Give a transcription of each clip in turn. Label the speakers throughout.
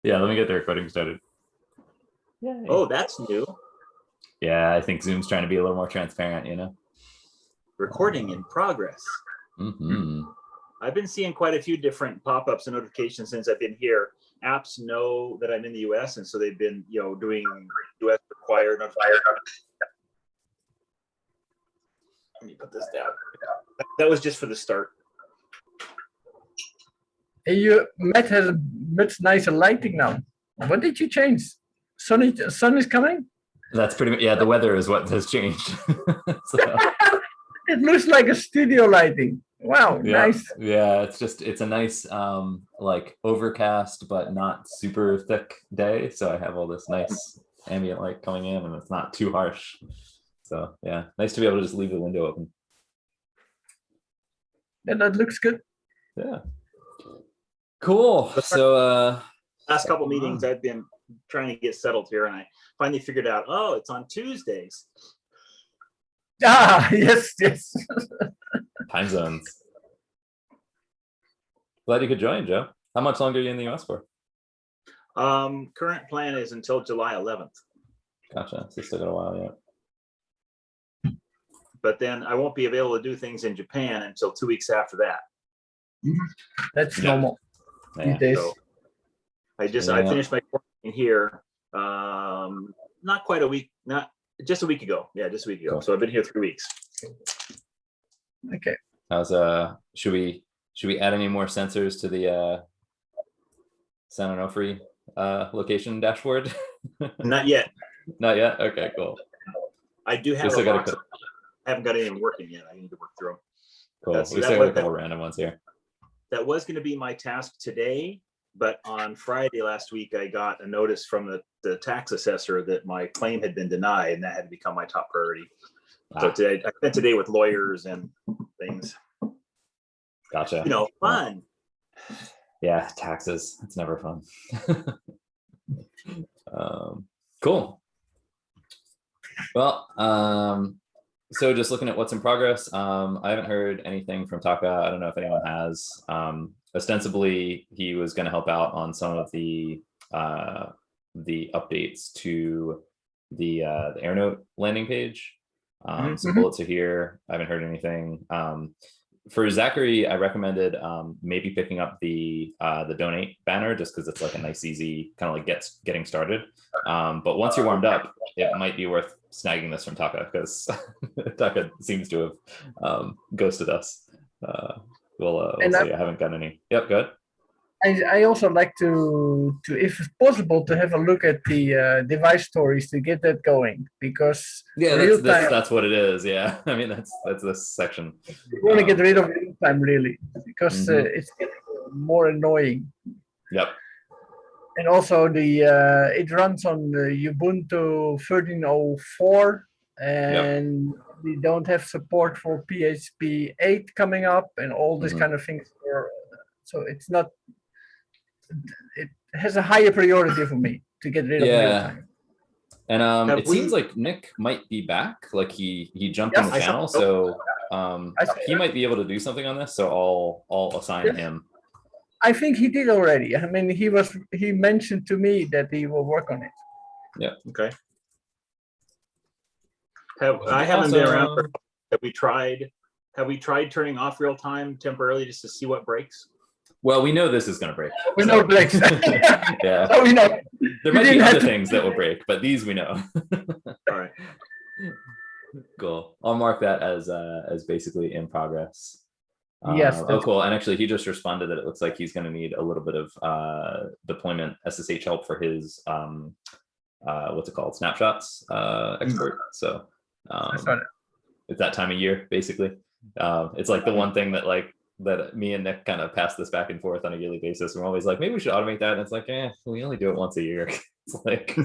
Speaker 1: Yeah, let me get the recording started.
Speaker 2: Yay.
Speaker 3: Oh, that's new.
Speaker 1: Yeah, I think Zoom's trying to be a little more transparent, you know?
Speaker 3: Recording in progress.
Speaker 1: Mm-hmm.
Speaker 3: I've been seeing quite a few different pop-ups and notifications since I've been here. Apps know that I'm in the US, and so they've been, doing US required notifications. Let me put this down. That was just for the start.
Speaker 2: Matt has a much nicer lighting now. What did you change? Sun is coming?
Speaker 1: That's pretty much, yeah, the weather is what has changed. So,
Speaker 2: It looks like a studio lighting. Wow,
Speaker 1: yeah,
Speaker 2: nice.
Speaker 1: Yeah, it's a nice, like overcast, but not super thick day. So I have all this nice ambient light coming in and it's not too harsh. So yeah, nice to be able to just leave the window open.
Speaker 2: Yeah, that looks good.
Speaker 1: Yeah. Cool. So
Speaker 3: last couple meetings I've been trying to get settled here, and I finally figured out, oh, it's on Tuesdays.
Speaker 2: Ah, yes.
Speaker 1: Time zones. Glad you could join, Joe. How much longer are you in the US for?
Speaker 3: Current plan is until July 11th.
Speaker 1: Gotcha. So still got a while yet.
Speaker 3: But then I won't be able to do things in Japan until 2 weeks after that.
Speaker 2: That's normal these days.
Speaker 3: So I finished my course in here not quite a week, just a week ago. Yeah, just a week ago. Cool. So I've been here 3 weeks.
Speaker 2: Okay.
Speaker 1: How's should we add any more sensors to the San Onofre location dashboard?
Speaker 3: Not yet.
Speaker 1: Not yet? Okay, cool.
Speaker 3: I do have a box. I haven't got anything working yet. I need to work through them.
Speaker 1: Cool. We still got a couple random ones here.
Speaker 3: That was going to be my task today, but on Friday last week, I got a notice from the tax assessor that my claim had been denied, and that had to become my top priority. So today, I spent today with lawyers and things.
Speaker 1: Gotcha.
Speaker 3: Fun.
Speaker 1: Yeah, taxes. It's never fun. Cool. Well, so just looking at what's in progress, I haven't heard anything from Taka. I don't know if anyone has. Ostensibly, he was going to help out on some of the updates to the Airnote landing page. Some bullets are here. I haven't heard anything. For Zachary, I recommended maybe picking up the donate banner just because it's like a nice, easy kind of like getting started. But once you're warmed up, it might be worth snagging this from Taka because Taka seems to have ghosted us. We'll see. I haven't got any. Yep, good.
Speaker 2: I also like to, if possible, to have a look at the device stories to get that going, because
Speaker 1: that's what it is. Yeah, I mean that's this section.
Speaker 2: You want to get rid of real time really, because it's getting more annoying.
Speaker 1: Yep.
Speaker 2: And also it runs on the Ubuntu 13.04, and we don't have support for PHP 8 coming up, and all this kind of things. So it's not. It has a higher priority for me to get rid of real time.
Speaker 1: And it seems like Nick might be back. Like he jumped in the channel, so he might be able to do something on this. So I'll assign him.
Speaker 2: I think he did already. I mean, he mentioned to me that he will work on it.
Speaker 1: Yeah.
Speaker 3: Okay. I haven't been around. Have we tried turning off real time temporarily just to see what breaks?
Speaker 1: Well, we know this is going to break.
Speaker 2: We know it breaks.
Speaker 1: Yeah.
Speaker 2: So we know.
Speaker 1: There might be other things that will break, but these we know.
Speaker 3: All right.
Speaker 1: Cool. I'll mark that as basically in progress.
Speaker 2: Yes.
Speaker 1: Oh, cool. And actually, he just responded that it looks like he's going to need a little bit of deployment SSH help for his what's it called, snapshots export. So it's that time of year, basically. It's like the one thing that me and Nick kind of pass this back and forth on a yearly basis. We're always like, maybe we should automate that. And it's like, we only do it once a year. It's like,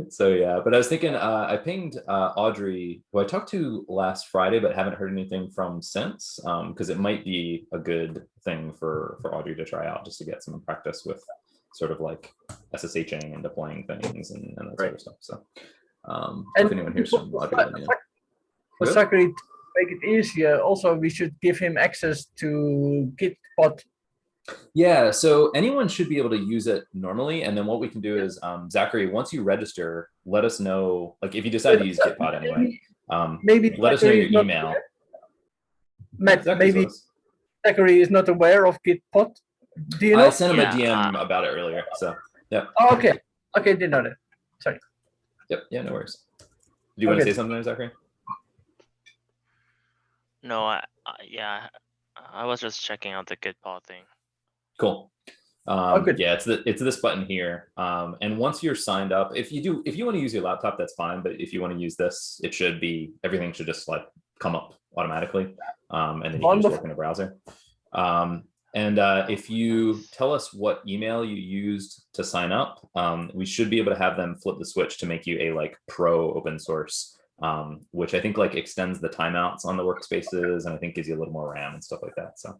Speaker 1: so yeah. But I was thinking, I pinged Audrey, who I talked to last Friday, but haven't heard anything from since, because it might be a good thing for Audrey to try out just to get some practice with sort of like SSHing and deploying things and that sort of stuff. So if anyone hears from Audrey,
Speaker 2: for Zachary, make it easier, also we should give him access to Gitpod
Speaker 1: Yeah, so anyone should be able to use it normally. And then what we can do is, Zachary, once you register, let us know, like if you decide to use Gitpod anyway,
Speaker 2: Maybe
Speaker 1: let us know
Speaker 2: Zachary
Speaker 1: your
Speaker 2: is not
Speaker 1: email.
Speaker 2: Matt,
Speaker 1: Zachary's with
Speaker 2: maybe
Speaker 1: us.
Speaker 2: Zachary is not aware of Gitpod. Do you
Speaker 1: I
Speaker 2: know?
Speaker 1: sent him a
Speaker 4: Yeah,
Speaker 1: DM about it earlier. So, yep.
Speaker 2: Oh, okay. Okay, didn't know that. Sorry.
Speaker 1: Yep. Yeah, no worries. Do you want to
Speaker 2: Okay.
Speaker 1: say something there, Zachary?
Speaker 4: no, yeah, I was just checking out the Gitpod thing.
Speaker 1: Cool.
Speaker 2: good.
Speaker 1: Yeah, it's this button here. And once you're signed up, if you want to use your laptop, that's fine. But if you want to use this, it should be, everything should just like come up automatically. And then you can just look in the browser. If you tell us what email you used to sign up, we should be able to have them flip the switch to make you a like pro open source, which I think like extends the timeouts on the workspaces and I think gives you a little more RAM and stuff like that. So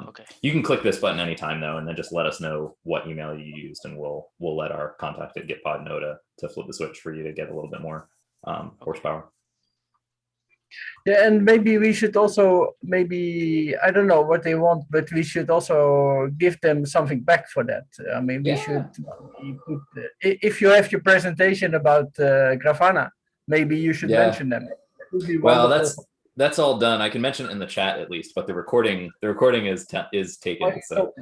Speaker 4: Okay.
Speaker 1: you can click this button anytime though, and then just let us know what email you used, and we'll let our contact at Gitpod know to flip the switch for you to get a little bit more horsepower.
Speaker 2: Yeah, and maybe we should also, maybe, I don't know what they want, but we should also give them something back for that. I mean, we should put, if you have your presentation about Grafana, maybe you should mention them. It would be
Speaker 1: well,
Speaker 2: wonderful.
Speaker 1: that's all done. I can mention it in the chat at least, but the recording is taken. So,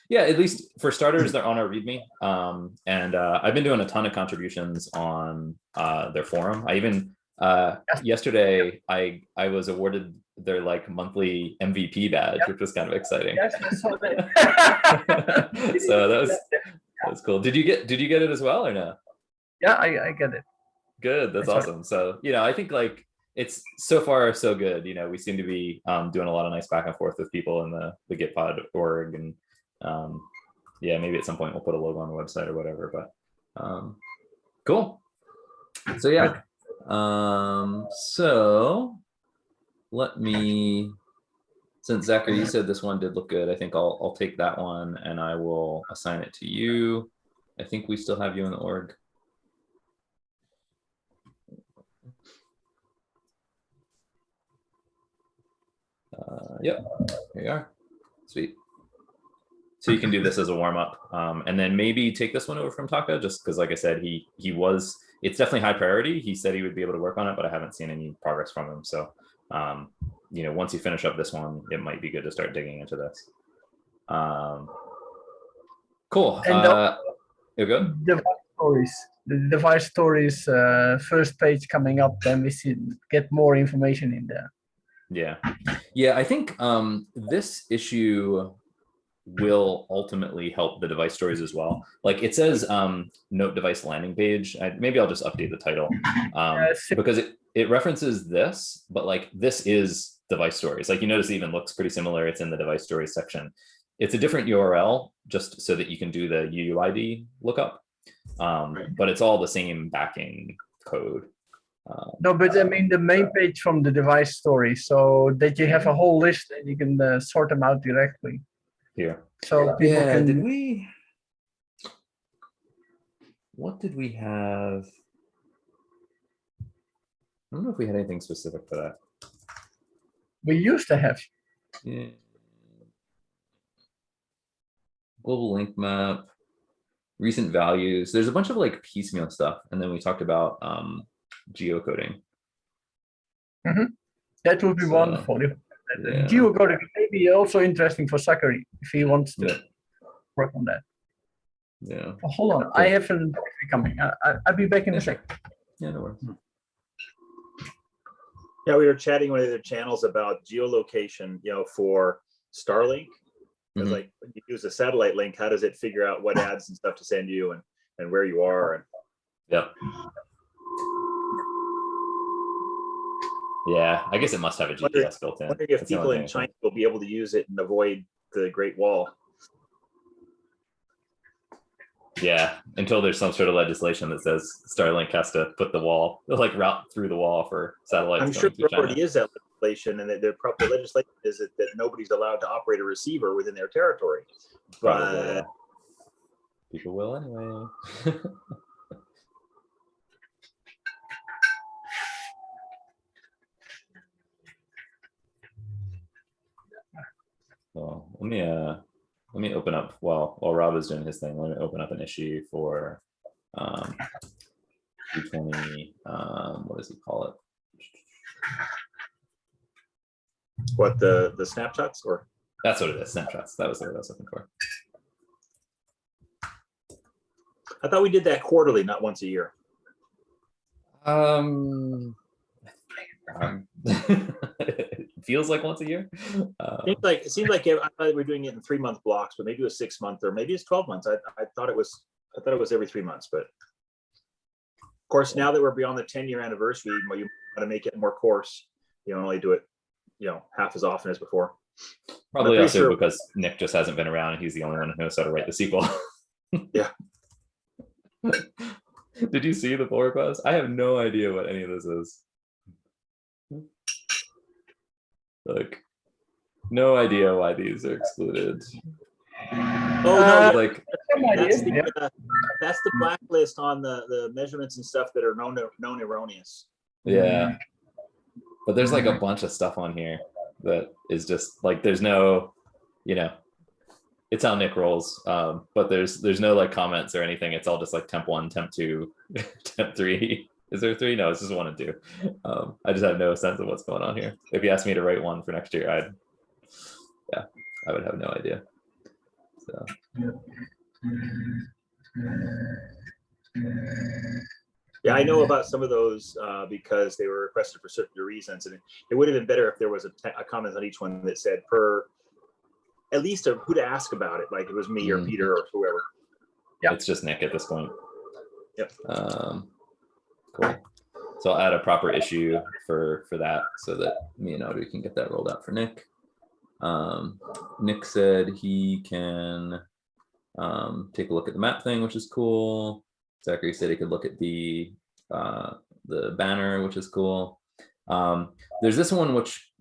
Speaker 1: yeah, at least for starters, they're on our README. I've been doing a ton of contributions on their forum. I even yesterday I was awarded their like monthly MVP badge, which was kind of exciting.
Speaker 2: Yes, I saw that.
Speaker 1: So that was cool. Did you get it as well or no?
Speaker 2: Yeah, I get it.
Speaker 1: Good. That's awesome. So, I think like it's so far so good. We seem to be doing a lot of nice back and forth with people in the Gitpod org, and yeah, maybe at some point we'll put a logo on the website or whatever, but cool. So yeah, so let me, since Zachary, you said this one did look good, I think I'll take that one and I will assign it to you. I think we still have you in the org. Yep, here you are. Sweet. So you can do this as a warm up, and then maybe take this one over from Taka, just because, like I said, it's definitely high priority. He said he would be able to work on it, but I haven't seen any progress from him. So, once you finish up this one, it might be good to start digging into this. Cool.
Speaker 2: And
Speaker 1: you're good.
Speaker 2: The device stories first page coming up, then we get more information in there.
Speaker 1: Yeah, I think this issue will ultimately help the device stories as well. Like it says note device landing page. Maybe I'll just update the title because it references this, but like this is device stories. Like you notice it even looks pretty similar. It's in the device stories section. It's a different URL just so that you can do the UUID lookup, but it's all the same backing code.
Speaker 2: No, but I mean the main page from the device story, so that you have a whole list and you can sort them out directly.
Speaker 1: Here.
Speaker 2: So people can.
Speaker 1: What did we have? I don't know if we had anything specific for that.
Speaker 2: We used to have.
Speaker 1: Yeah. Global link map, recent values. There's a bunch of like piecemeal stuff, and then we talked about geocoding.
Speaker 2: That would be wonderful. Geocoding may be also interesting for Zachary if he wants to work on that.
Speaker 1: Yeah.
Speaker 2: Oh, hold on, I have an coming. I'll be back in a sec.
Speaker 1: Yeah, no worries.
Speaker 3: Yeah, we were chatting with other channels about geolocation, for Starlink. It's like when you use a satellite link, how does it figure out what ads and stuff to send you and where you are? And
Speaker 1: yeah, I guess it must have a GPS built in.
Speaker 3: Wondering if people in China will be able to use it and avoid the Great Wall.
Speaker 1: Yeah, until there's some sort of legislation that says Starlink has to put the wall, like route through the wall for satellites.
Speaker 3: I'm sure there already is that legislation, and that the legislation is that nobody's allowed to operate a receiver within their territory. But
Speaker 1: people will anyway. Well, let me open up while Rob is doing his thing. Let me open up an issue for 220. What does he call it?
Speaker 3: What, the snapshots or?
Speaker 1: That's what it is. Snapshots. That was what I was looking for.
Speaker 3: I thought we did that quarterly, not once a year.
Speaker 1: It feels like once a year.
Speaker 3: It seems like I thought we were doing it in 3-month blocks, but maybe it was 6 months or maybe it's 12 months. I thought it was every 3 months, but of course, now that we're beyond the 10-year anniversary, you want to make it more coarse. You don't only do it, half as often as before.
Speaker 1: Probably also because Nick just hasn't been around and he's the only one who knows how to write the sequel.
Speaker 3: Yeah.
Speaker 1: Did you see the pull request? I have no idea what any of this is. Like, no idea why these are excluded.
Speaker 3: Oh no,
Speaker 1: Like
Speaker 3: that's the blacklist on the measurements and stuff that are known erroneous.
Speaker 1: Yeah, but there's like a bunch of stuff on here that is just like there's no, it's how Nick rolls. But there's no like comments or anything. It's all just like temp 1, temp 2, temp 3. Is there 3? No, it's just 1 and 2. I just have no sense of what's going on here. If you asked me to write one for next year, I would have no idea. So.
Speaker 3: Yeah, I know about some of those because they were requested for certain reasons, and it would have been better if there was a comment on each one that said at least who to ask about it, like it was me or Peter or whoever.
Speaker 1: Yeah, it's just Nick at this point.
Speaker 3: Yep.
Speaker 1: Cool. So I'll add a proper issue for that so that me and Audrey can get that rolled out for Nick. Nick said he can take a look at the map thing, which is cool. Zachary said he could look at the banner, which is cool. There's this one which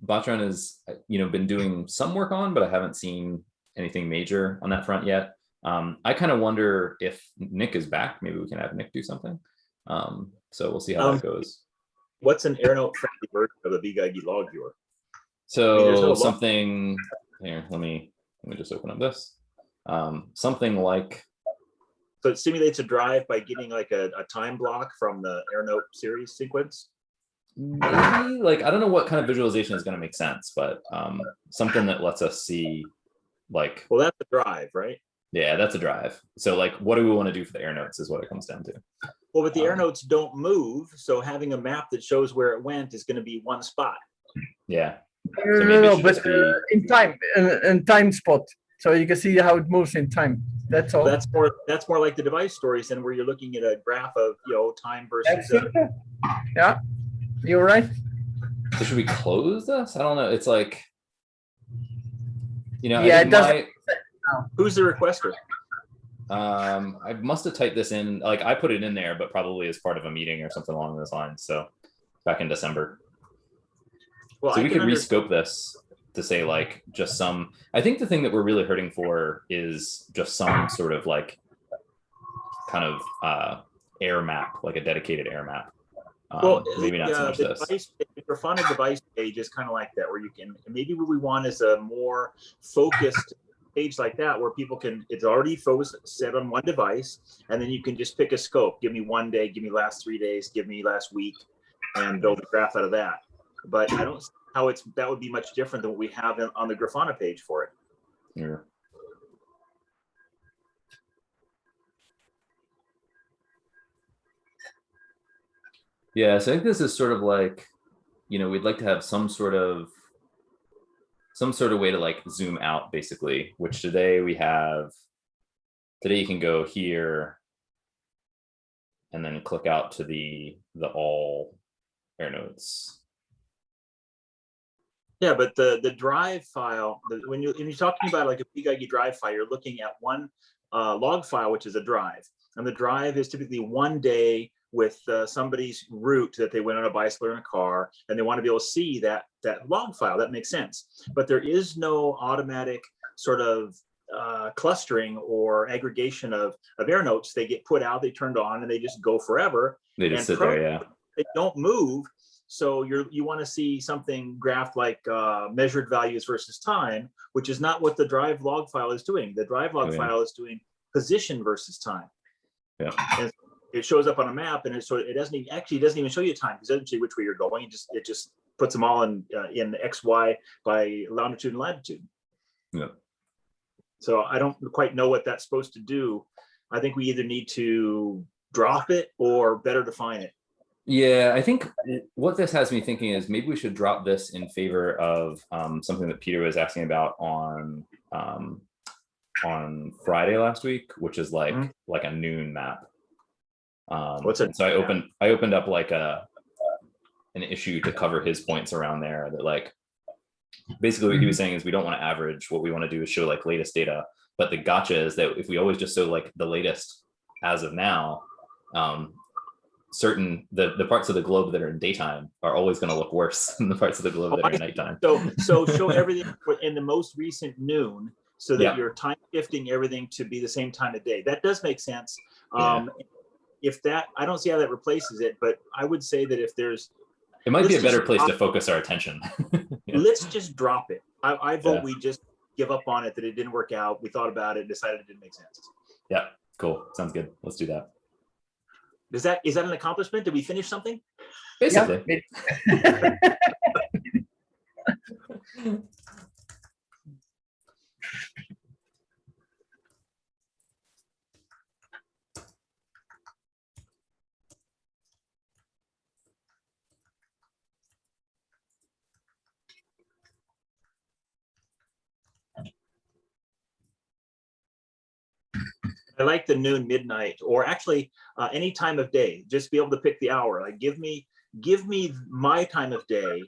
Speaker 1: Botron has been doing some work on, but I haven't seen anything major on that front yet. I kind of wonder if Nick is back. Maybe we can have Nick do something. So we'll see how that goes.
Speaker 3: What's an Airnote friendly version of a BGG log viewer?
Speaker 1: So something here. Let me just open up this. Something like.
Speaker 3: So it simulates a drive by getting like a time block from the Airnote series sequence.
Speaker 1: Maybe, like, I don't know what kind of visualization is going to make sense, but something that lets us see, like.
Speaker 3: Well, that's the drive, right?
Speaker 1: Yeah, that's a drive. So like, what do we want to do for the Airnotes is what it comes down to.
Speaker 3: Well, but the Airnotes don't move, so having a map that shows where it went is going to be one spot.
Speaker 1: Yeah.
Speaker 2: So no, but in time spot, so you can see how it moves in time. That's all.
Speaker 3: That's more like the device stories than where you're looking at a graph of time versus.
Speaker 2: Yeah, you're right.
Speaker 1: So should we close this? I don't know. It's like,
Speaker 2: yeah, it doesn't.
Speaker 3: Who's the requester?
Speaker 1: I must have typed this in, like I put it in there, but probably as part of a meeting or something along those lines. So back in December. Well, so we could rescope this to say like just some, I think the thing that we're really hurting for is just some sort of like kind of air map, like a dedicated air map.
Speaker 3: Well,
Speaker 1: maybe not so much this.
Speaker 3: The Grafana device page is kind of like that, where you can, maybe what we want is a more focused page like that, where people can, it's already set on one device, and then you can just pick a scope. Give me 1 day, give me last 3 days, give me last week, and build a graph out of that. But I don't see how that would be much different than what we have on the Grafana page for it.
Speaker 1: Yeah. Yeah, so I think this is sort of like, we'd like to have some sort of way to like zoom out, basically, which today you can go here and then click out to the all Airnotes.
Speaker 3: Yeah, but the drive file, when you're talking about like a BGG drive file, you're looking at one log file, which is a drive. And the drive is typically 1 day with somebody's route that they went on a bicycle or in a car, and they want to be able to see that log file. That makes sense. But there is no automatic sort of clustering or aggregation of Airnotes. They get put out, they turned on, and they just go forever.
Speaker 1: They just sit there, yeah.
Speaker 3: They don't move. So you want to see something graphed like measured values versus time, which is not what the drive log file is doing. The drive log file is doing position versus time.
Speaker 1: Yeah.
Speaker 3: And it shows up on a map, and it doesn't even show you time, because it doesn't show you which way you're going. It just puts them all in X, Y by longitude and latitude.
Speaker 1: Yeah.
Speaker 3: So I don't quite know what that's supposed to do. I think we either need to drop it or better define it.
Speaker 1: Yeah, I think what this has me thinking is maybe we should drop this in favor of something that Peter was asking about on Friday last week, which is like a noon map.
Speaker 3: What's it?
Speaker 1: So I opened up like an issue to cover his points around there, that like basically what he was saying is we don't want to average. What we want to do is show like latest data, but the gotcha is that if we always just show like the latest as of now, certain the parts of the globe that are in daytime are always going to look worse than the parts of the globe that are in nighttime.
Speaker 3: So show everything in the most recent noon, so that
Speaker 1: Yeah.
Speaker 3: you're time shifting everything to be the same time of day. That does make sense.
Speaker 1: Yeah.
Speaker 3: If that, I don't see how that replaces it, but I would say that if there's,
Speaker 1: It might be a
Speaker 3: let's
Speaker 1: better
Speaker 3: just
Speaker 1: place to
Speaker 3: drop-
Speaker 1: focus our attention. Yeah.
Speaker 3: let's just drop it. I vote
Speaker 1: Yeah.
Speaker 3: we just give up on it, that it didn't work out. We thought about it, decided it didn't make sense.
Speaker 1: Yeah, cool. Sounds good. Let's do that.
Speaker 3: Is that an accomplishment? Did we finish something?
Speaker 1: Basically.
Speaker 3: I like the noon, midnight, or actually any time of day. Just be able to pick the hour. Like give me my time of day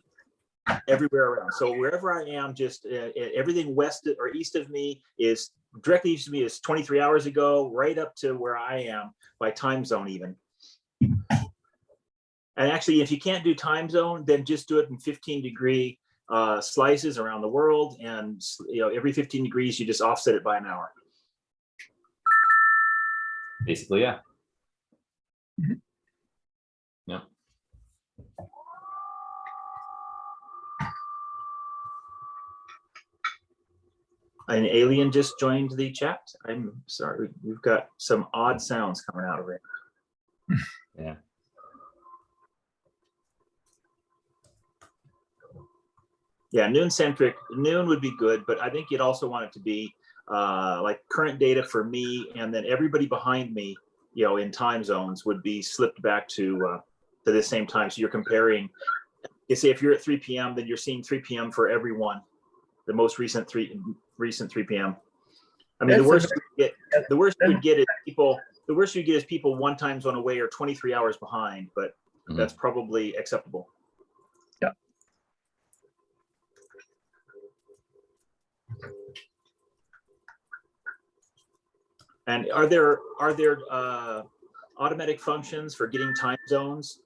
Speaker 3: everywhere around. So wherever I am, just everything west or east of me is directly east of me is 23 hours ago, right up to where I am by time zone even. And actually, if you can't do time zone, then just do it in 15-degree slices around the world, and every 15 degrees you just offset it by an hour.
Speaker 1: Basically, yeah. Yeah.
Speaker 3: An alien just joined the chat. I'm sorry, we've got some odd sounds coming out of it.
Speaker 1: Yeah.
Speaker 3: Yeah, noon-centric. Noon would be good, but I think you'd also want it to be like current data for me, and then everybody behind me, in time zones would be slipped back to the same time. So you're comparing. You say if you're at 3 p.m., then you're seeing 3 p.m. for everyone. The most recent 3 p.m. I mean, the worst you get is people. The worst you get is people one time zone away or 23 hours behind, but that's probably acceptable.
Speaker 2: Yeah.
Speaker 3: And are there automatic functions for getting time zones?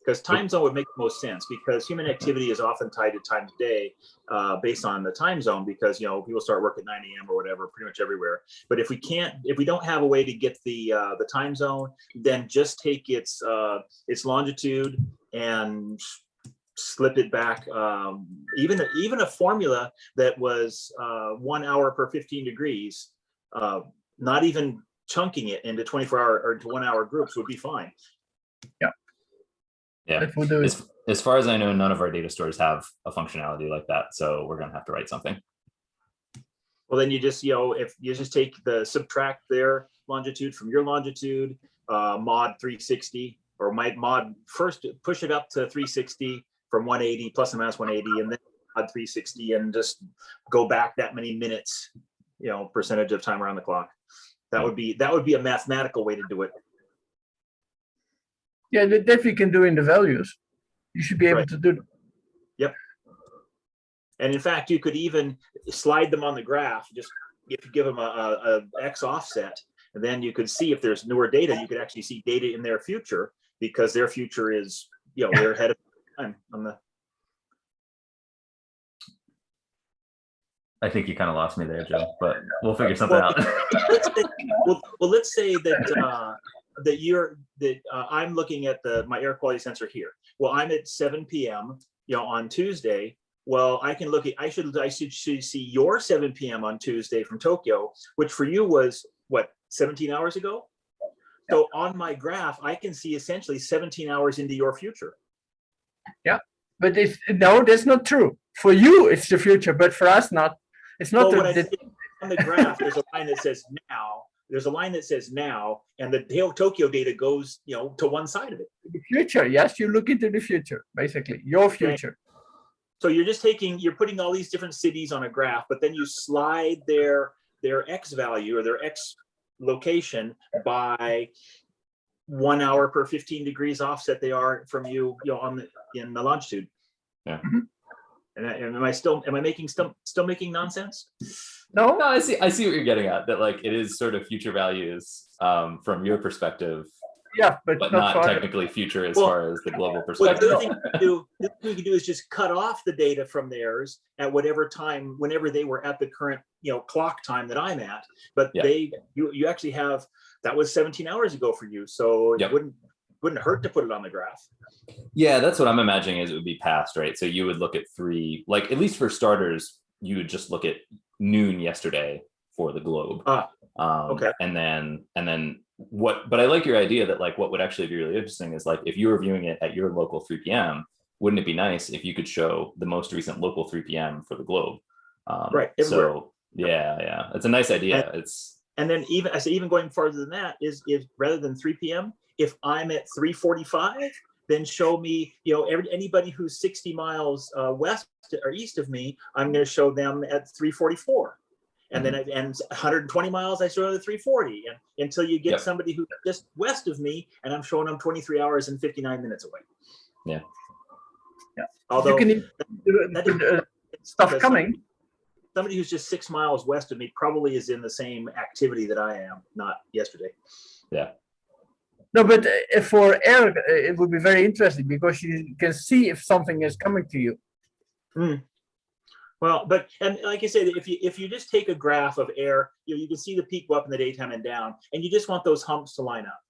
Speaker 3: Because time zone would make the most sense, because human activity is often tied to time of day based on the time zone, because people start work at 9 a.m. or whatever, pretty much everywhere. But if we don't have a way to get the time zone, then just take its longitude and slip it back. Even a formula that was 1 hour per 15 degrees, not even chunking it into 24-hour or into 1 hour groups would be fine.
Speaker 2: Yeah.
Speaker 1: Yeah. As far as I know, none of our data stores have a functionality like that, so we're going to have to write something.
Speaker 3: Well, then you just, if you just subtract their longitude from your longitude, mod 360, or mod first push it up to 360 from 180 plus or minus 180, and then mod 360, and just go back that many minutes, percentage of time around the clock. That would be a mathematical way to do it.
Speaker 2: Yeah, that we can do in the values. You should be able to do.
Speaker 3: Yep. And in fact, you could even slide them on the graph. Just if you give them a X offset, and then you could see if there's newer data. You could actually see data in their future, because their future is, they're ahead of time on the.
Speaker 1: I think you kind of lost me there, Joe, but we'll figure something out.
Speaker 3: Let's say that I'm looking at my air quality sensor here. Well, I'm at 7 p.m. On Tuesday. Well, I can look at. I should see your 7 p.m. on Tuesday from Tokyo, which for you was what, 17 hours ago. So on my graph, I can see essentially 17 hours into your future.
Speaker 2: Yeah, but no, that's not true. For you, it's the future, but for us, not. It's not.
Speaker 3: Well, on the graph, there's a line that says now. There's a line that says now, and the Tokyo data goes, to one side of it.
Speaker 2: The future, yes, you look into the future, basically, your future.
Speaker 3: So you're putting all these different cities on a graph, but then you slide their X value or their X location by 1 hour per 15 degrees offset they are from you, in the longitude.
Speaker 1: Yeah.
Speaker 3: And am I making still making nonsense?
Speaker 2: No,
Speaker 1: I see what you're getting at, that like it is sort of future values from your perspective.
Speaker 2: Yeah, but
Speaker 1: not technically future as far as the global perspective.
Speaker 3: Well, the other thing we can do is just cut off the data from theirs at whatever time, whenever they were at the current, clock time that I'm at. But you actually have, that was 17 hours ago for you, so it wouldn't hurt to put it on the graph.
Speaker 1: Yeah, that's what I'm imagining is it would be past, right? So you would look at three, like at least for starters, you would just look at noon yesterday for the globe.
Speaker 3: Okay.
Speaker 1: And then but I like your idea that like what would actually be really interesting is like if you were viewing it at your local 3 p.m., wouldn't it be nice if you could show the most recent local 3 p.m. for the globe?
Speaker 3: Right. Everywhere.
Speaker 1: So yeah, it's a nice idea.
Speaker 3: And then even going farther than that is if rather than 3 p.m., if I'm at 3:45, then show me, anybody who's 60 miles west or east of me, I'm going to show them at 3:44. And then 120 miles, I show them at 3:40, and until you get somebody who's just west of me, and I'm showing them 23 hours and 59 minutes away.
Speaker 1: Yeah.
Speaker 2: Although you can stuff coming.
Speaker 3: Somebody who's just 6 miles west of me probably is in the same activity that I am, not yesterday.
Speaker 1: Yeah.
Speaker 2: No, but for air, it would be very interesting because you can see if something is coming to you.
Speaker 3: Well, and like I said, if you just take a graph of air, you can see the peak go up in the daytime and down, and you just want those humps to line up.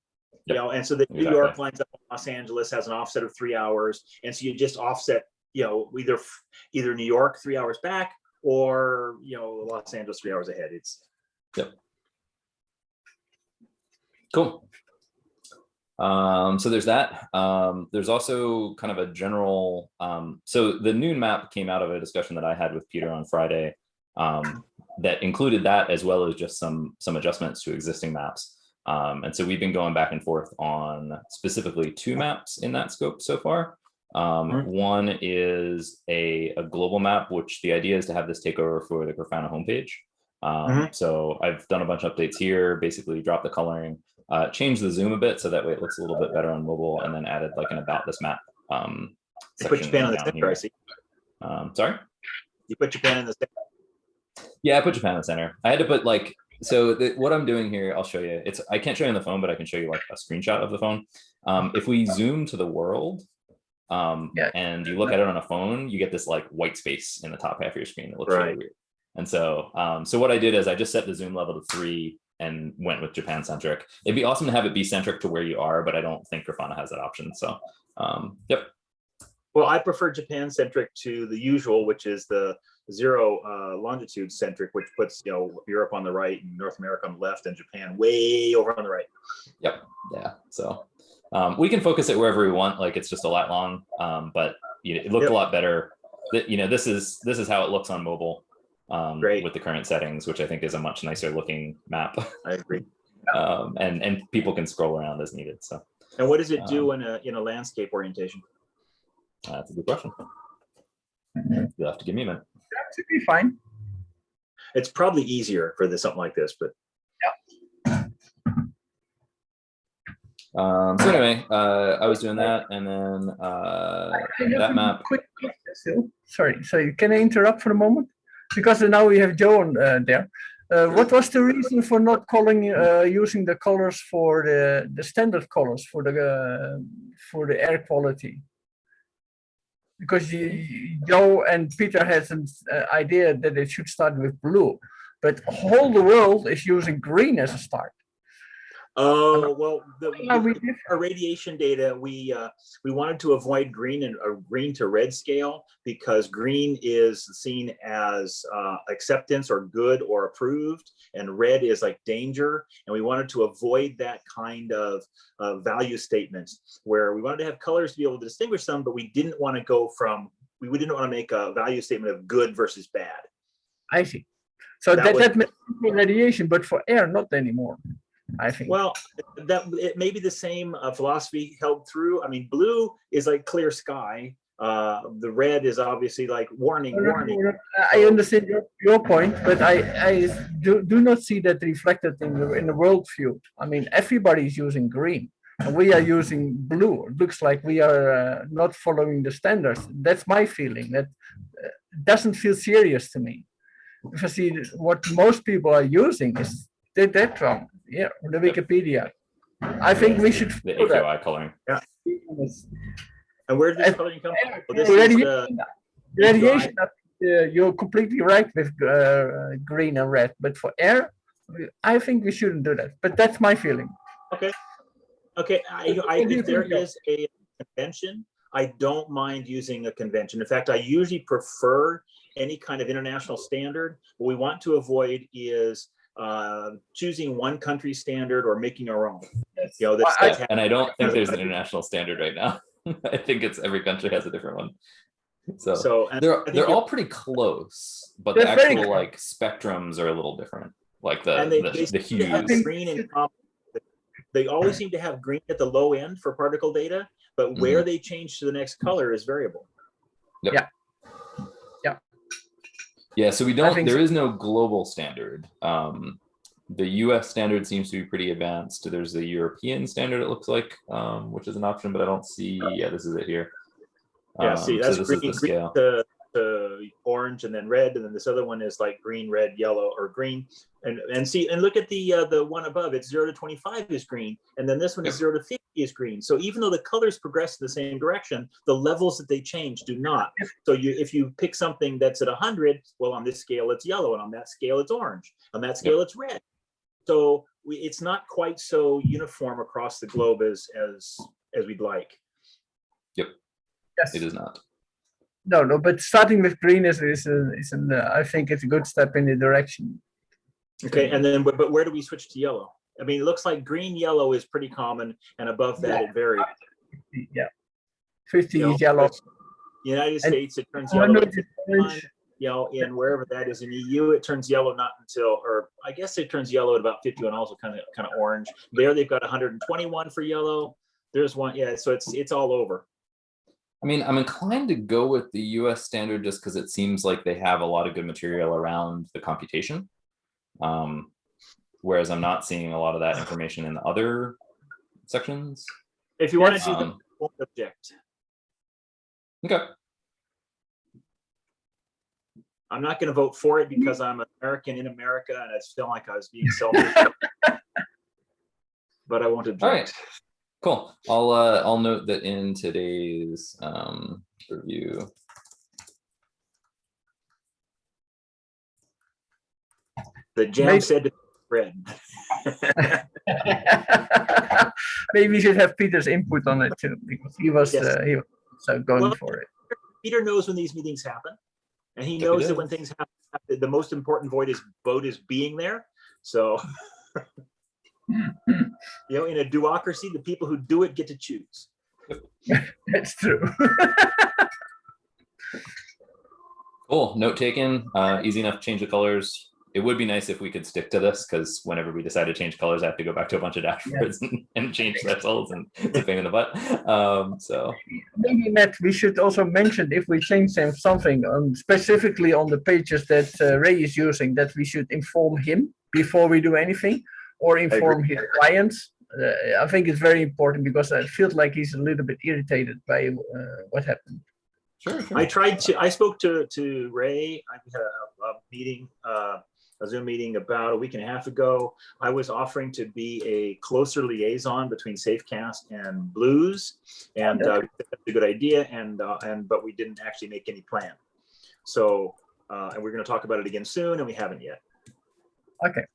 Speaker 3: And so the New York lines up, Los Angeles has an offset of 3 hours, and so you just offset, either New York 3 hours back or Los Angeles 3 hours ahead.
Speaker 1: Cool. So there's that. There's also kind of a general, so the noon map came out of a discussion that I had with Peter on Friday that included that as well as just some adjustments to existing maps. And so we've been going back and forth on specifically 2 maps in that scope so far. One is a global map, which the idea is to have this take over for the Grafana homepage. So I've done a bunch of updates here, basically dropped the coloring, changed the zoom a bit so that way it looks a little bit better on mobile, and then added like an about this map
Speaker 3: you put Japan in the center, I see.
Speaker 1: Sorry?
Speaker 3: You put Japan in the center.
Speaker 1: Yeah, I put Japan in the center. I had to put like, so what I'm doing here, I'll show you. I can't show you on the phone, but I can show you like a screenshot of the phone. If we zoom to the world and you look at it on a phone, you get this like white space in the top half of your screen. It looks really weird. And so what I did is I just set the zoom level to 3 and went with Japan centric. It'd be awesome to have it be centric to where you are, but I don't think Grafana has that option. So, yep.
Speaker 3: Well, I prefer Japan centric to the usual, which is the 0 longitude centric, which puts Europe on the right and North America on the left, and Japan way over on the right.
Speaker 1: Yep. Yeah. So we can focus it wherever we want. Like it's just a lat long, but it looked a lot better. This is how it looks on mobile. With the current settings, which I think is a much nicer looking map.
Speaker 3: I agree.
Speaker 1: And people can scroll around as needed. So.
Speaker 3: And what does it do in a landscape orientation?
Speaker 1: That's a good question. You'll have to give me a minute.
Speaker 2: That should be fine.
Speaker 3: It's probably easier for something like this, but
Speaker 1: so anyway, I was doing that, and then that map.
Speaker 2: Quick question. Sorry. Can I interrupt for a moment? Because now we have Joe on there. What was the reason for not using the colors for the standard colors for the air quality? Because Joe and Peter has an idea that it should start with blue, but all the world is using green as a start.
Speaker 3: Oh, well,
Speaker 2: Are we different?
Speaker 3: our radiation data, we wanted to avoid green and green to red scale because green is seen as acceptance or good or approved, and red is like danger. And we wanted to avoid that kind of value statement where we wanted to have colors to be able to distinguish them, but we didn't want to go from, we didn't want to make a value statement of good versus bad.
Speaker 2: I see. So
Speaker 3: That was-
Speaker 2: that makes for radiation, but for air, not anymore, I think.
Speaker 3: Well, that it may be the same philosophy held through. I mean, blue is like clear sky. The red is obviously like warning, warning.
Speaker 2: I understand your point, but I do not see that reflected in the world view. I mean, everybody is using green, and we are using blue. It looks like we are not following the standards. That's my feeling. That doesn't feel serious to me. If I see what most people are using is that wrong. Yeah, the Wikipedia. I think we should
Speaker 1: The
Speaker 2: follow that.
Speaker 1: AQI coloring.
Speaker 3: And where does this coloring come from? Well, this
Speaker 2: Radiation,
Speaker 3: is
Speaker 2: radiation, you're completely right with green and red, but for air, I think we shouldn't do that. But that's my feeling.
Speaker 3: okay. If there is a convention, I don't mind using a convention. In fact, I usually prefer any kind of international standard. What we want to avoid is choosing one country standard or making our own. You know,
Speaker 1: And I don't think there's an international standard right now. I think it's every country has a different one. So they're all pretty close, but the actual like spectrums are a little different. Like the hues.
Speaker 3: Green and they always seem to have green at the low end for particle data, but where they change to the next color is variable.
Speaker 1: Yep.
Speaker 2: Yeah.
Speaker 1: Yeah, so we don't, there is no global standard. The US standard seems to be pretty advanced. There's a European standard, it looks like, which is an option, but I don't see, yeah, this is it here.
Speaker 3: Yeah, see, that's
Speaker 1: so this
Speaker 3: green,
Speaker 1: is the scale.
Speaker 3: to orange, and then red, and then this other one is like green, red, yellow, or green. And see, and look at the one above, it's 0 to 25 is green, and then this one is 0 to 50 is green. So even though the colors progress in the same direction, the levels that they change do not. So if you pick something that's at 100, well, on this scale it's yellow, and on that scale it's orange, on that scale it's red. So it's not quite so uniform across the globe as we'd like.
Speaker 1: Yep.
Speaker 2: Yes.
Speaker 1: It is not.
Speaker 2: No, but starting with green is I think it's a good step in the direction.
Speaker 3: Okay, and then but where do we switch to yellow? I mean, it looks like green, yellow is pretty common, and above that it varies.
Speaker 2: Yeah, 50 is yellow.
Speaker 3: United States, it turns yellow. You know, in wherever that is in EU, it turns yellow not until, or I guess it turns yellow at about 51, also kind of orange. There they've got 121 for yellow. There's one, yeah. So it's all over.
Speaker 1: I mean, I'm inclined to go with the US standard just because it seems like they have a lot of good material around the computation. Whereas I'm not seeing a lot of that information in the other sections.
Speaker 3: If you want to do them, won't object.
Speaker 1: Okay.
Speaker 3: I'm not going to vote for it because I'm American in America, and I feel like I was being selfish. But I won't object.
Speaker 1: All right. Cool. I'll note that in today's review.
Speaker 3: The jam said to red.
Speaker 2: Maybe we should have Peter's input on it too, because he was going for it.
Speaker 3: Peter knows when these meetings happen, and he knows that when things happen, the most important vote is being there. So, you know, in a duocracy, the people who do it get to choose.
Speaker 2: That's true.
Speaker 1: Cool. Note taken. Easy enough to change the colors. It would be nice if we could stick to this, because whenever we decide to change colors, I have to go back to a bunch of dashboards and change thresholds, and it's a pain in the butt. So
Speaker 2: maybe, Matt, we should also mention, if we change something specifically on the pages that Ray is using, that we should inform him before we do anything, or inform his clients. I think it's very important, because I feel like he's a little bit irritated by what happened.
Speaker 1: Sure.
Speaker 3: I spoke to Ray. I had a meeting, a Zoom meeting about a week and a half ago. I was offering to be a closer liaison between Safecast and Blues, and that's a good idea. But we didn't actually make any plan. So, and we're going to talk about it again soon, and we haven't yet.
Speaker 2: Okay,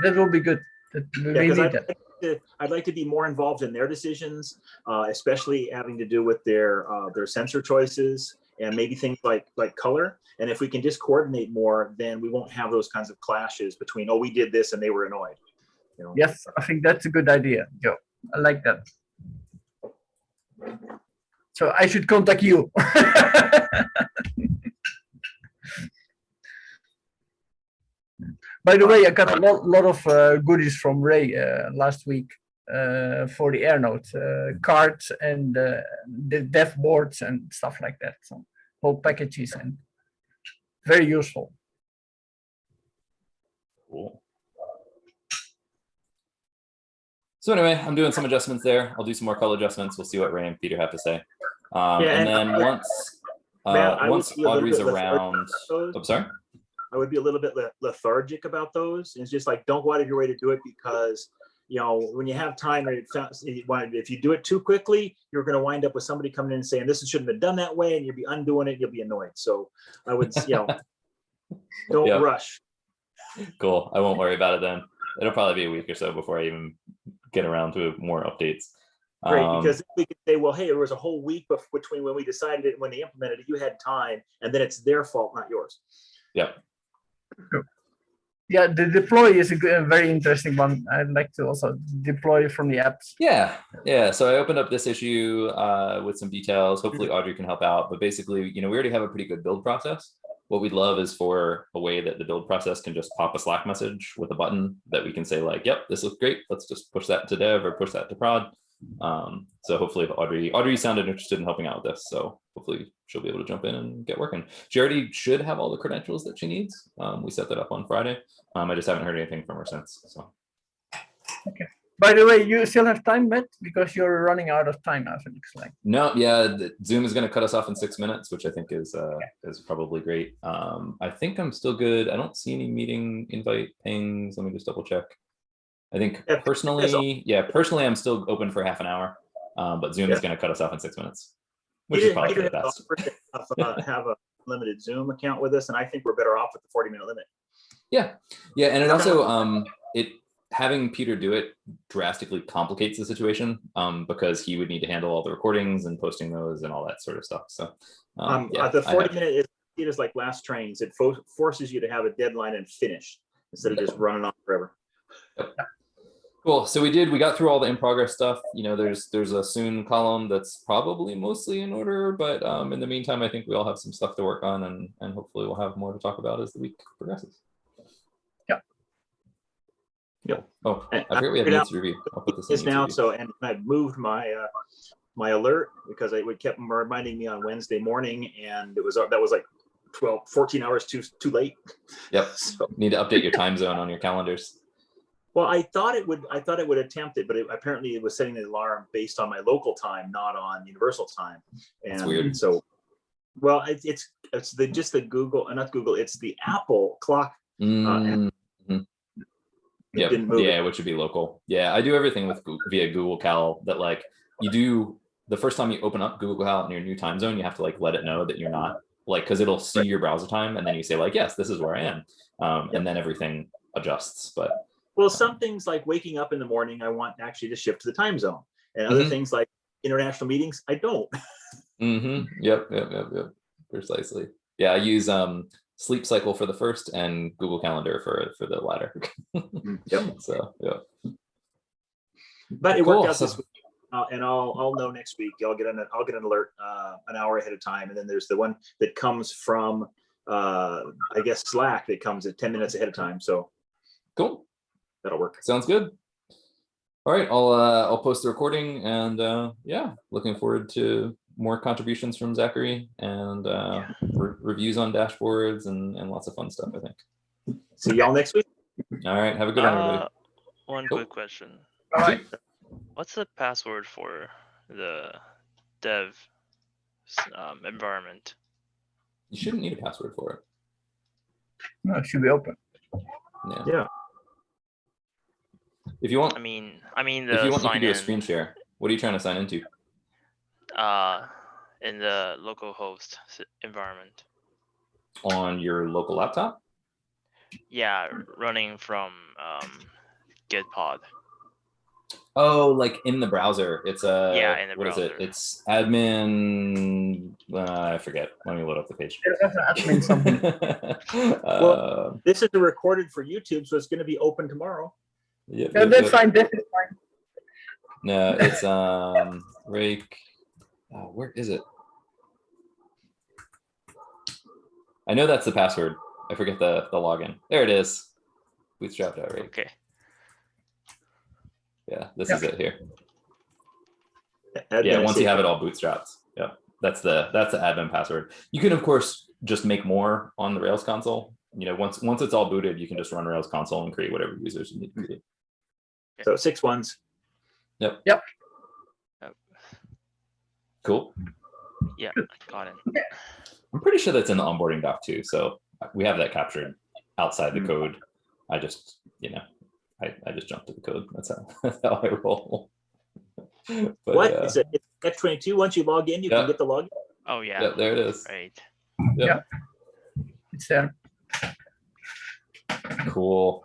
Speaker 2: that will be good. That
Speaker 3: Yeah,
Speaker 2: we
Speaker 3: because
Speaker 2: need that.
Speaker 3: I'd like to be more involved in their decisions, especially having to do with their sensor choices and maybe things like color. And if we can just coordinate more, then we won't have those kinds of clashes between, oh, we did this and they were annoyed. You know?
Speaker 2: Yes, I think that's a good idea, Joe. I like that. So I should contact you. By the way, I got a lot of goodies from Ray last week for the Airnote cards and the dev boards and stuff like that. So whole packages and very useful.
Speaker 1: Cool. So anyway, I'm doing some adjustments there. I'll do some more color adjustments. We'll see what Ray and Peter have to say. And then once Audrey's around, I'm sorry.
Speaker 3: I would be a little bit lethargic about those. It's just like, don't go out of your way to do it because, you know, when you have time, if you do it too quickly, you're going to wind up with somebody coming in and saying, this shouldn't have been done that way. And you'll be undoing it. You'll be annoyed. So I would, you know, don't rush.
Speaker 1: Cool. I won't worry about it then. It'll probably be a week or so before I even get around to more updates.
Speaker 3: Great, because we could say, well, hey, there was a whole week between when we decided it and when they implemented it. You had time, and then it's their fault, not yours.
Speaker 1: Yep.
Speaker 2: Yeah, the deploy is a very interesting one. I'd like to also deploy from the apps.
Speaker 1: Yeah. So I opened up this issue with some details. Hopefully Audrey can help out. But basically, you know, we already have a pretty good build process. What we'd love is for a way that the build process can just pop a Slack message with a button that we can say like, yep, this looks great. Let's just push that to dev or push that to prod. So hopefully if Audrey sounded interested in helping out with this. So hopefully she'll be able to jump in and get working. She already should have all the credentials that she needs. We set that up on Friday. I just haven't heard anything from her since. So.
Speaker 2: Okay. By the way, you still have time, Matt, because you're running out of time, as it looks like.
Speaker 1: No, yeah, Zoom is going to cut us off in 6 minutes, which I think is probably great. I think I'm still good. I don't see any meeting invite pings. Let me just double check. I think personally, I'm still open for half an hour, but Zoom is going to cut us off in 6 minutes, which is probably for the best.
Speaker 3: Have a limited Zoom account with us, and I think we're better off with the 40-minute limit.
Speaker 1: Yeah, and it also having Peter do it drastically complicates the situation because he would need to handle all the recordings and posting those and all that sort of stuff. So
Speaker 3: the 40-minute is like last trains. It forces you to have a deadline and finish instead of just running on forever.
Speaker 1: Yep. Cool. So we got through all the in progress stuff. You know, there's a soon column that's probably mostly in order, but in the meantime, I think we all have some stuff to work on, and hopefully we'll have more to talk about as the week progresses. Yep. Oh, I forget we have minutes to review. I'll put this in
Speaker 3: now. So, and I moved my my alert because it kept reminding me on Wednesday morning, and that was like 14 hours too late.
Speaker 1: Yep. So, need to update your time zone on your calendars.
Speaker 3: Well, I thought it would attempt it, but apparently it was setting the alarm based on my local time, not on universal time. And
Speaker 1: that's weird.
Speaker 3: So, well, it's just the Google, not Google, it's the Apple clock.
Speaker 1: Yep. Yeah, which would be local. Yeah, I do everything via Google Cal. That like you do the first time you open up Google Cal in your new time zone, you have to like let it know that you're not like, because it'll see your browser time, and then you say like, yes, this is where I am, and then everything adjusts. But
Speaker 3: well, some things like waking up in the morning, I want actually to shift to the time zone, and other things like international meetings, I don't.
Speaker 1: Yep. Precisely. Yeah, I use Sleep Cycle for the first and Google Calendar for the latter.
Speaker 3: Yep.
Speaker 1: So yeah.
Speaker 3: But it worked out this week, and I'll know next week. I'll get an alert an hour ahead of time, and then there's the one that comes from I guess Slack that comes at 10 minutes ahead of time. So
Speaker 1: cool.
Speaker 3: That'll work.
Speaker 1: Sounds good. All right, I'll post the recording, and yeah, looking forward to more contributions from Zachary and reviews on dashboards and lots of fun stuff, I think.
Speaker 3: See y'all next week.
Speaker 1: All right, have a good one, everybody.
Speaker 4: One quick question.
Speaker 2: All right.
Speaker 4: What's the password for the dev environment?
Speaker 1: You shouldn't need a password for it.
Speaker 2: No, it should be open.
Speaker 3: Yeah.
Speaker 1: If you want,
Speaker 4: I mean,
Speaker 1: if you want, you can do a screen share. What are you trying to sign into?
Speaker 4: In the localhost environment.
Speaker 1: On your local laptop?
Speaker 4: Yeah, running from Gitpod.
Speaker 1: Oh, like in the browser. It's a
Speaker 4: Yeah, in the
Speaker 1: what is it?
Speaker 4: browser.
Speaker 1: It's admin. I forget. Let me load up the page.
Speaker 2: There's an admin something.
Speaker 3: Well, this is recorded for YouTube, so it's going to be open tomorrow.
Speaker 1: Yep,
Speaker 2: No,
Speaker 1: yep,
Speaker 2: that's
Speaker 1: yep.
Speaker 2: fine. That is fine.
Speaker 1: No, it's rake. Oh, where is it? I know that's the password. I forget the login. There it is. Bootstrap.rake.
Speaker 4: Okay.
Speaker 1: Yeah, this
Speaker 2: Yeah.
Speaker 1: is it here.
Speaker 3: Admin
Speaker 1: Yeah, once you have
Speaker 3: SAQI.
Speaker 1: it all bootstrapped. Yeah, that's the admin password. You can of course just make more on the Rails console. You know, once it's all booted, you can just run Rails console and create whatever users you need to create.
Speaker 3: So 6 ones.
Speaker 1: Yep.
Speaker 2: Yep.
Speaker 1: Cool.
Speaker 4: Yeah, I got it.
Speaker 1: I'm pretty sure that's in the onboarding doc too. So we have that captured outside the code. I just, you know, I just jumped to the code. That's how I roll. But,
Speaker 3: What is it? It's F22. Once you log in, you
Speaker 1: Yeah.
Speaker 3: can get the login.
Speaker 4: Oh yeah.
Speaker 1: Yeah, there it is.
Speaker 4: Right.
Speaker 1: Yep.
Speaker 2: It's there.
Speaker 1: Cool.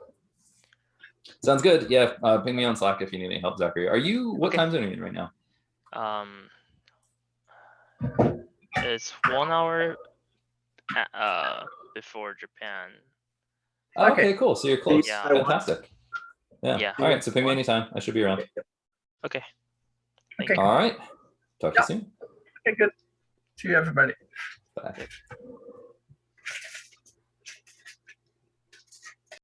Speaker 1: Sounds good. Yeah, ping me on Slack if you need any help, Zachary. Are you, what
Speaker 4: Okay.
Speaker 1: time zone are you in right now?
Speaker 4: It's 1 hour before Japan.
Speaker 1: Oh,
Speaker 2: Okay.
Speaker 1: okay, cool. So you're close.
Speaker 4: Yeah.
Speaker 1: Fantastic. Yeah.
Speaker 4: Yeah.
Speaker 1: All right. So ping me anytime. I should be around.
Speaker 4: Okay.
Speaker 2: Okay.
Speaker 1: All right. Talk to you soon.
Speaker 2: Okay, good. See you, everybody.
Speaker 1: Bye.